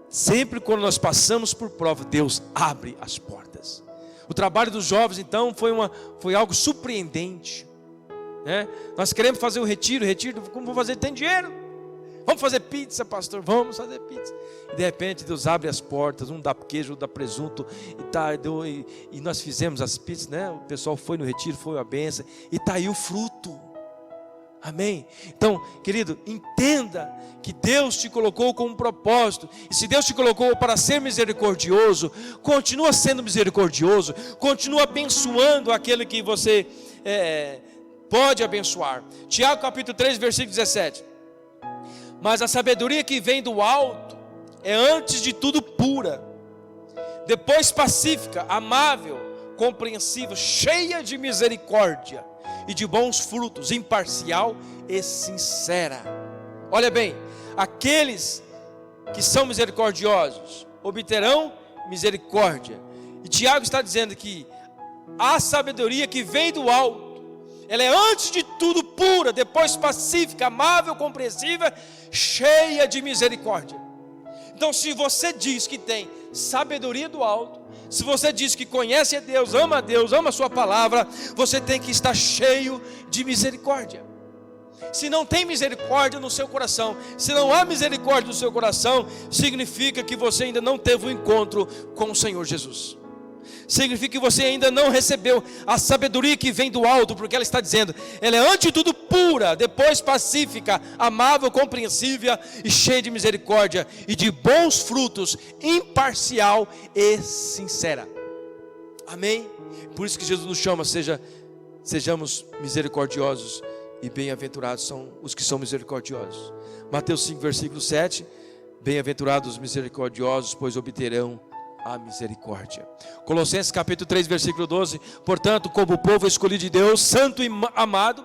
sempre quando nós passamos por prova, Deus abre as portas. O trabalho dos jovens então foi algo surpreendente, né? Nós queremos fazer o retiro, como vamos fazer? Tem dinheiro? Vamos fazer pizza, pastor, vamos fazer pizza. E de repente Deus abre as portas, um dá queijo, outro dá presunto, e nós fizemos as pizzas, né? O pessoal foi no retiro, foi a bênção, e está aí o fruto, amém? Então, querido, entenda que Deus te colocou com um propósito, e se Deus te colocou para ser misericordioso, continua sendo misericordioso, continua abençoando aquele que você pode abençoar. Tiago capítulo 3, versículo 17. Mas a sabedoria que vem do alto é antes de tudo pura, depois pacífica, amável, compreensiva, cheia de misericórdia e de bons frutos, imparcial e sincera. Olha bem, aqueles que são misericordiosos obterão misericórdia. E Tiago está dizendo que a sabedoria que vem do alto, ela é antes de tudo pura, depois pacífica, amável, compreensiva, cheia de misericórdia. Então se você diz que tem sabedoria do alto, se você diz que conhece a Deus, ama a sua palavra, você tem que estar cheio de misericórdia. Se não tem misericórdia no seu coração, se não há misericórdia no seu coração, significa que você ainda não teve um encontro com o Senhor Jesus. Significa que você ainda não recebeu a sabedoria que vem do alto, porque ela está dizendo, ela é antes de tudo pura, depois pacífica, amável, compreensível e cheia de misericórdia e de bons frutos, imparcial e sincera. Amém? Por isso que Jesus nos chama, sejamos misericordiosos, e bem-aventurados são os que são misericordiosos. Mateus 5, versículo 7, bem-aventurados os misericordiosos, pois obterão a misericórdia. Colossenses capítulo 3, versículo 12, portanto, como o povo escolhido de Deus, santo e amado,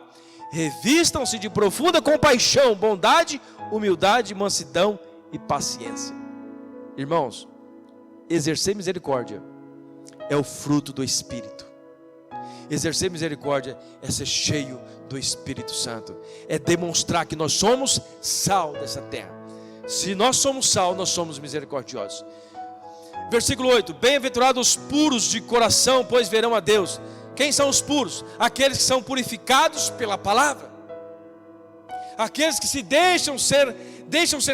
revistam-se de profunda compaixão, bondade, humildade, mansidão e paciência. Irmãos, exercer misericórdia é o fruto do Espírito. Exercer misericórdia é ser cheio do Espírito Santo, é demonstrar que nós somos sal dessa terra. Se nós somos sal, nós somos misericordiosos. Versículo 8: bem-aventurados os puros de coração, pois verão a Deus. Quem são os puros? Aqueles que são purificados pela palavra, aqueles que se deixam ser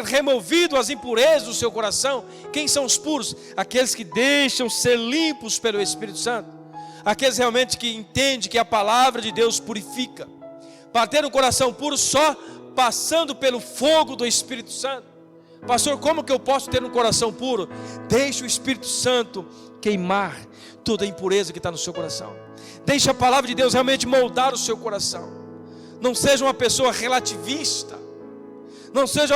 removidos as impurezas do seu coração. Quem são os puros? Aqueles que deixam ser limpos pelo Espírito Santo, aqueles realmente que entendem que a palavra de Deus purifica. Para ter um coração puro, só passando pelo fogo do Espírito Santo. Pastor, como que eu posso ter um coração puro? Deixe o Espírito Santo queimar toda a impureza que está no seu coração. Deixe a palavra de Deus realmente moldar o seu coração. Não seja uma pessoa relativista. Não seja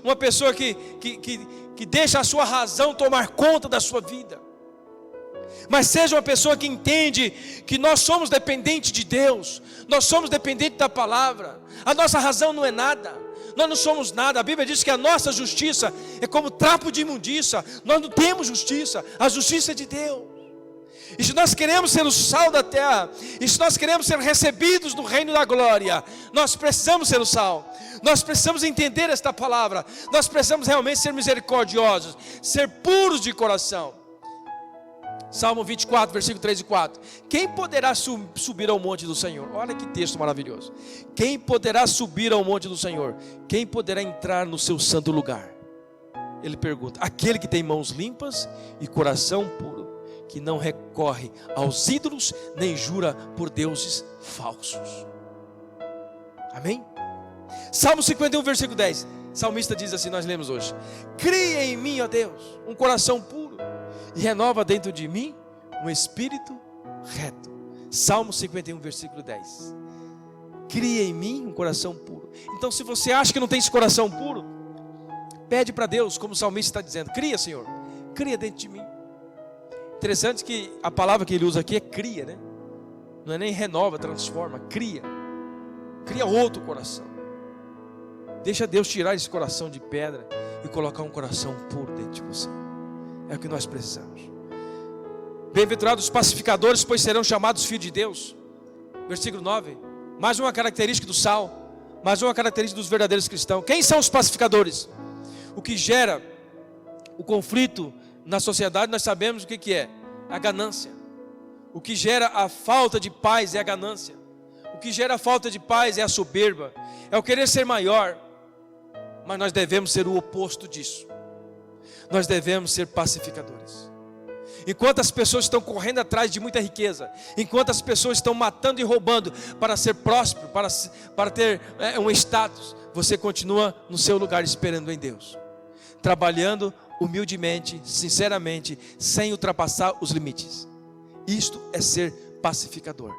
uma pessoa que deixa a sua razão tomar conta da sua vida. Mas seja uma pessoa que entende que nós somos dependentes de Deus. Nós somos dependentes da palavra. A nossa razão não é nada. Nós não somos nada. A Bíblia diz que a nossa justiça é como trapo de imundícia. Nós não temos justiça. A justiça é de Deus. E se nós queremos ser o sal da terra, e se nós queremos ser recebidos no reino da glória, nós precisamos ser o sal. Nós precisamos entender esta palavra. Nós precisamos realmente ser misericordiosos, ser puros de coração. Salmo 24, versículo 3 e 4. Quem poderá subir ao monte do Senhor? Olha que texto maravilhoso. Quem poderá subir ao monte do Senhor? Quem poderá entrar no seu santo lugar? Ele pergunta: aquele que tem mãos limpas e coração puro, que não recorre aos ídolos, nem jura por deuses falsos. Amém? Salmo 51, versículo 10. O salmista diz assim, nós lemos hoje: cria em mim, ó Deus, um coração puro, e renova dentro de mim um espírito reto. Salmo 51, versículo 10. Cria em mim um coração puro. Então, se você acha que não tem esse coração puro, pede para Deus, como o salmista está dizendo: cria, Senhor, cria dentro de mim. Interessante que a palavra que ele usa aqui é cria, né? Não é nem renova, transforma, cria. Cria outro coração. Deixa Deus tirar esse coração de pedra e colocar um coração puro dentro de você. É o que nós precisamos. Bem-aventurados os pacificadores, pois serão chamados filhos de Deus. Versículo 9. Mais uma característica do sal, mais uma característica dos verdadeiros cristãos. Quem são os pacificadores? O que gera o conflito na sociedade, nós sabemos o que é: a ganância. O que gera a falta de paz é a ganância. O que gera a falta de paz é a soberba, é o querer ser maior. Mas nós devemos ser o oposto disso. Nós devemos ser pacificadores. Enquanto as pessoas estão correndo atrás de muita riqueza, enquanto as pessoas estão matando e roubando para ser próspero, para ter um status, você continua no seu lugar esperando em Deus, trabalhando humildemente, sinceramente, sem ultrapassar os limites. Isto é ser pacificador.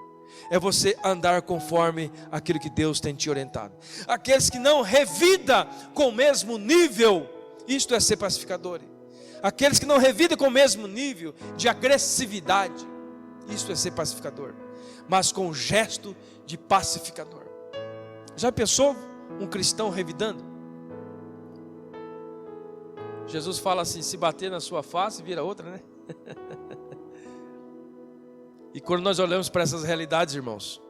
É você andar conforme aquilo que Deus tem te orientado. Aqueles que não revidam com o mesmo nível, isto é ser pacificador. Aqueles que não revidam com o mesmo nível de agressividade, isto é ser pacificador, mas com gesto de pacificador. Já pensou um cristão revidando? Jesus fala assim: se bater na sua face, vira outra, né? E quando nós olhamos para essas realidades, irmãos,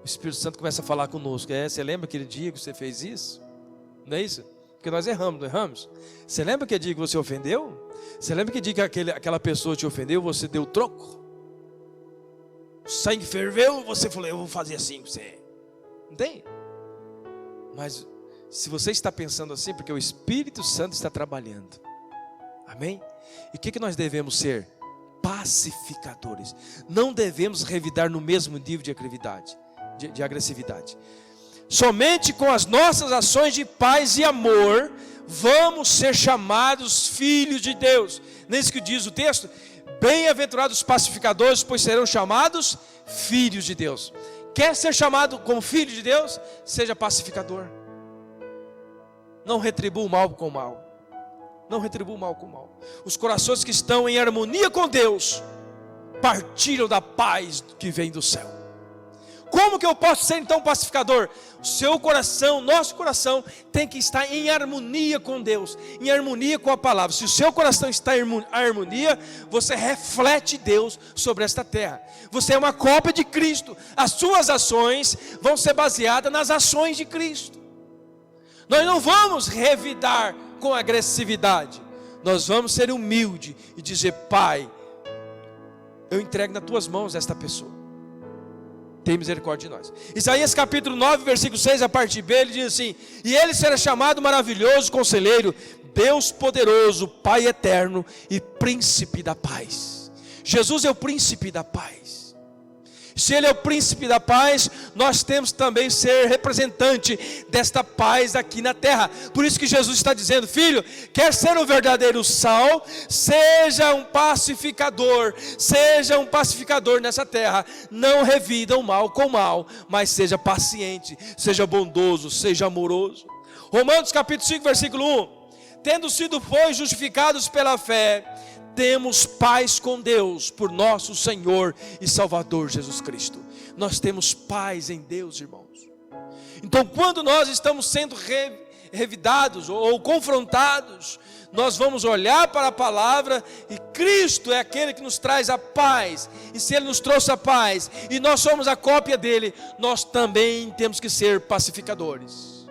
o Espírito Santo começa a falar conosco. Você lembra aquele dia que você fez isso? Não é isso? Porque nós erramos, não erramos? Você lembra aquele dia que você ofendeu? Você lembra que dia que aquela pessoa te ofendeu, você deu troco? O sangue ferveu, você falou: eu vou fazer assim com você. Não tem? Mas se você está pensando assim, porque o Espírito Santo está trabalhando. Amém? E o que nós devemos ser? Pacificadores. Não devemos revidar no mesmo nível de agressividade. Somente com as nossas ações de paz e amor vamos ser chamados filhos de Deus. Não é isso que diz o texto? Bem-aventurados os pacificadores, pois serão chamados filhos de Deus. Quer ser chamado como filho de Deus? Seja pacificador. Não retribua o mal com o mal. Não retribua o mal com o mal. Os corações que estão em harmonia com Deus partilham da paz que vem do céu. Como que eu posso ser então pacificador? O seu coração, nosso coração, tem que estar em harmonia com Deus, em harmonia com a palavra. Se o seu coração está em harmonia, você reflete Deus sobre esta terra. Você é uma cópia de Cristo. As suas ações vão ser baseadas nas ações de Cristo. Nós não vamos revidar com agressividade. Nós vamos ser humildes e dizer: Pai, eu entrego nas tuas mãos esta pessoa. Tem misericórdia de nós. Isaías capítulo 9, versículo 6, a parte B, ele diz assim: e ele será chamado maravilhoso conselheiro, Deus poderoso, Pai eterno e príncipe da paz. Jesus é o príncipe da paz. Se ele é o príncipe da paz, nós temos também ser representante desta paz aqui na terra. Por isso que Jesus está dizendo: filho, quer ser um verdadeiro sal, seja um pacificador nessa terra. Não revida o mal com o mal, mas seja paciente, seja bondoso, seja amoroso. Romanos capítulo 5, versículo 1: tendo sido, pois, justificados pela fé, temos paz com Deus por nosso Senhor e Salvador Jesus Cristo. Nós temos paz em Deus, irmãos. Então, quando nós estamos sendo revidados ou confrontados, nós vamos olhar para a palavra, e Cristo é aquele que nos traz a paz. E se Ele nos trouxe a paz, e nós somos a cópia dEle, nós também temos que ser pacificadores.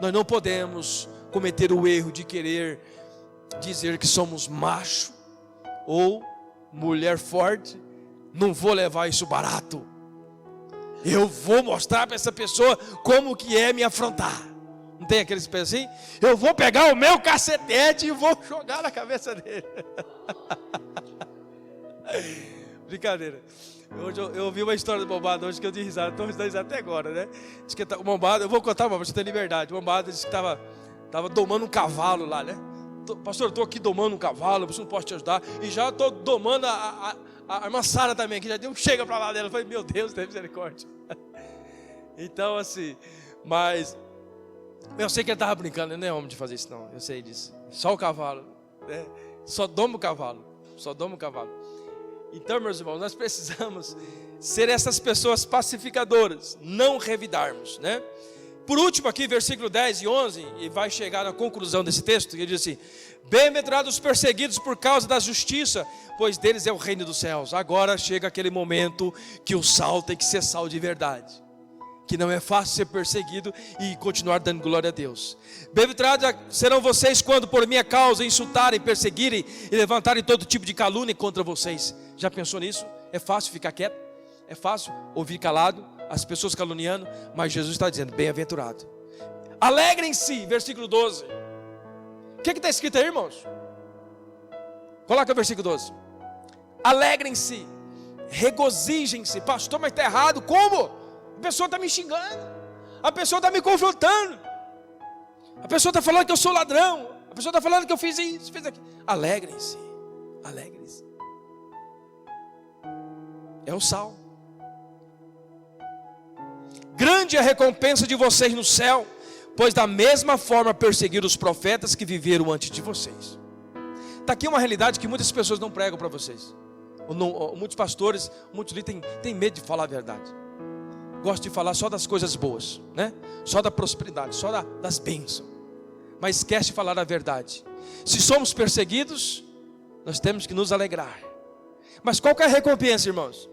Nós não podemos cometer o erro de querer dizer que somos macho ou mulher forte. Não vou levar isso barato. Eu vou mostrar para essa pessoa como que é me afrontar. Não tem aqueles que pensam assim? Eu vou pegar o meu cacetete e vou jogar na cabeça dele. Brincadeira. Hoje eu ouvi uma história do Bombado hoje que eu dei risada. Estou risando até agora, né? Diz que o Bombado, eu vou contar para você ter liberdade. O Bombado disse que estava domando um cavalo lá, né? Pastor, eu estou aqui domando um cavalo, você não pode te ajudar. E já estou domando a irmã Sara também, que já deu um chega para lá dela. Eu falei: meu Deus, tem misericórdia. Então assim, mas eu sei que ele estava brincando, ele não é homem de fazer isso não, eu sei disso. Só o cavalo, né? Só doma o cavalo. Então, meus irmãos, nós precisamos ser essas pessoas pacificadoras, não revidarmos, né? Por último aqui, versículo 10 e 11, e vai chegar na conclusão desse texto, ele diz assim: bem-aventurados os perseguidos por causa da justiça, pois deles é o reino dos céus. Agora chega aquele momento que o sal tem que ser sal de verdade, que não é fácil ser perseguido e continuar dando glória a Deus. Bem-aventurados serão vocês quando por minha causa insultarem, perseguirem e levantarem todo tipo de calúnia contra vocês. Já pensou nisso? É fácil ficar quieto? É fácil ouvir calado as pessoas caluniando? Mas Jesus está dizendo: bem-aventurado. Alegrem-se, versículo 12. O que está escrito aí, irmãos? Coloca o versículo 12. Alegrem-se, regozijem-se. Pastor, mas está errado. Como? A pessoa está me xingando, a pessoa está me confrontando, a pessoa está falando que eu sou ladrão, a pessoa está falando que eu fiz isso, fiz aquilo. Alegrem-se, alegrem-se. É o sal. Grande é a recompensa de vocês no céu, pois da mesma forma perseguiram os profetas que viveram antes de vocês. Está aqui uma realidade que muitas pessoas não pregam para vocês. Muitos pastores, muitos líderes têm medo de falar a verdade. Gosto de falar só das coisas boas, né? Só da prosperidade, só das bênçãos. Mas esquece de falar a verdade. Se somos perseguidos, nós temos que nos alegrar. Mas qual que é a recompensa, irmãos?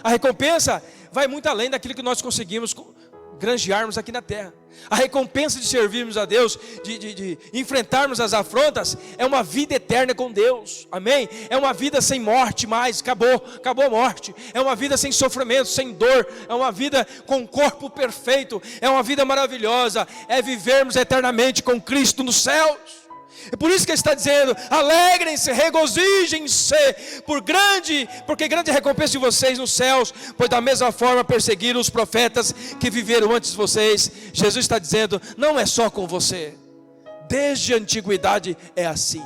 A recompensa vai muito além daquilo que nós conseguimos granjearmos aqui na terra. A recompensa de servirmos a Deus, de enfrentarmos as afrontas, é uma vida eterna com Deus, amém? É uma vida sem morte mais, acabou a morte. É uma vida sem sofrimento, sem dor. É uma vida com um corpo perfeito. É uma vida maravilhosa. É vivermos eternamente com Cristo nos céus. É por isso que ele está dizendo: alegrem-se, regozijem-se, porque grande é a recompensa de vocês nos céus, pois da mesma forma perseguiram os profetas que viveram antes de vocês. Jesus está dizendo: não é só com você, desde a antiguidade é assim.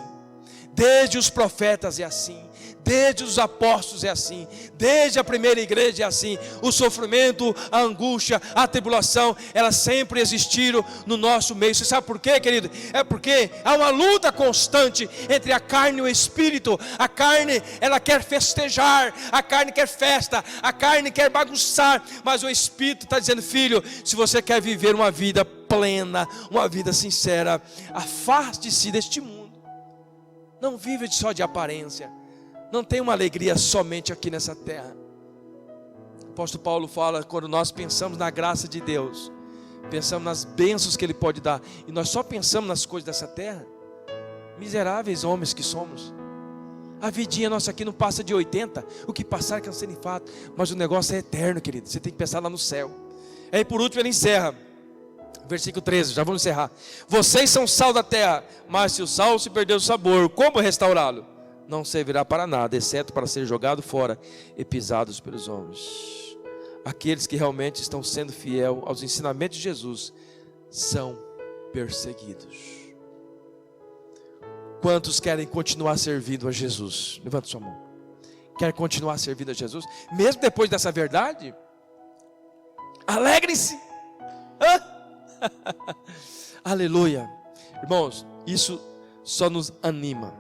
Desde os profetas é assim, desde os apóstolos é assim, desde a primeira igreja é assim. O sofrimento, a angústia, a tribulação, elas sempre existiram no nosso meio. Você sabe por quê, querido? É porque há uma luta constante entre a carne e o espírito. A carne, ela quer festejar, a carne quer festa, a carne quer bagunçar, mas o espírito está dizendo: filho, se você quer viver uma vida plena, uma vida sincera, afaste-se deste mundo. Não vive só de aparência. Não tem uma alegria somente aqui nessa terra. O apóstolo Paulo fala: quando nós pensamos na graça de Deus, pensamos nas bênçãos que Ele pode dar, e nós só pensamos nas coisas dessa terra, miseráveis homens que somos. A vidinha nossa aqui não passa de 80, o que passar que não ser fato, mas o negócio é eterno, querido. Você tem que pensar lá no céu. Aí por último ele encerra, versículo 13, já vamos encerrar. Vocês são sal da terra, mas se o sal se perder o sabor, como restaurá-lo? Não servirá para nada, exceto para ser jogado fora e pisados pelos homens. Aqueles que realmente estão sendo fiel aos ensinamentos de Jesus são perseguidos. Quantos querem continuar servindo a Jesus? Levanta sua mão. Quer continuar servindo a Jesus? Mesmo depois dessa verdade? Alegrem-se. Aleluia. Irmãos, isso só nos anima.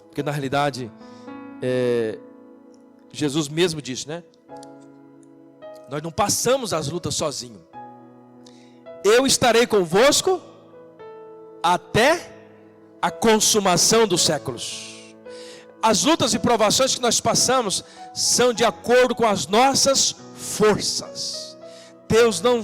Porque na realidade, Jesus mesmo disse, né? Nós não passamos as lutas sozinhos. Eu estarei convosco até a consumação dos séculos. As lutas e provações que nós passamos são de acordo com as nossas forças. Deus não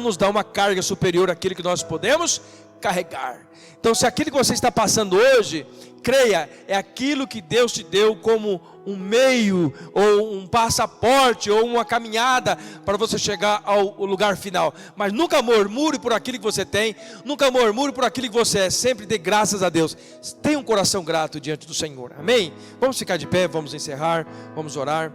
nos dá uma carga superior àquilo que nós podemos carregar. Então, se aquilo que você está passando hoje, creia, é aquilo que Deus te deu como um meio, ou um passaporte, ou uma caminhada para você chegar ao lugar final. Mas nunca murmure por aquilo que você tem, nunca murmure por aquilo que você é, sempre dê graças a Deus. Tenha um coração grato diante do Senhor, amém? Vamos ficar de pé, vamos encerrar, vamos orar.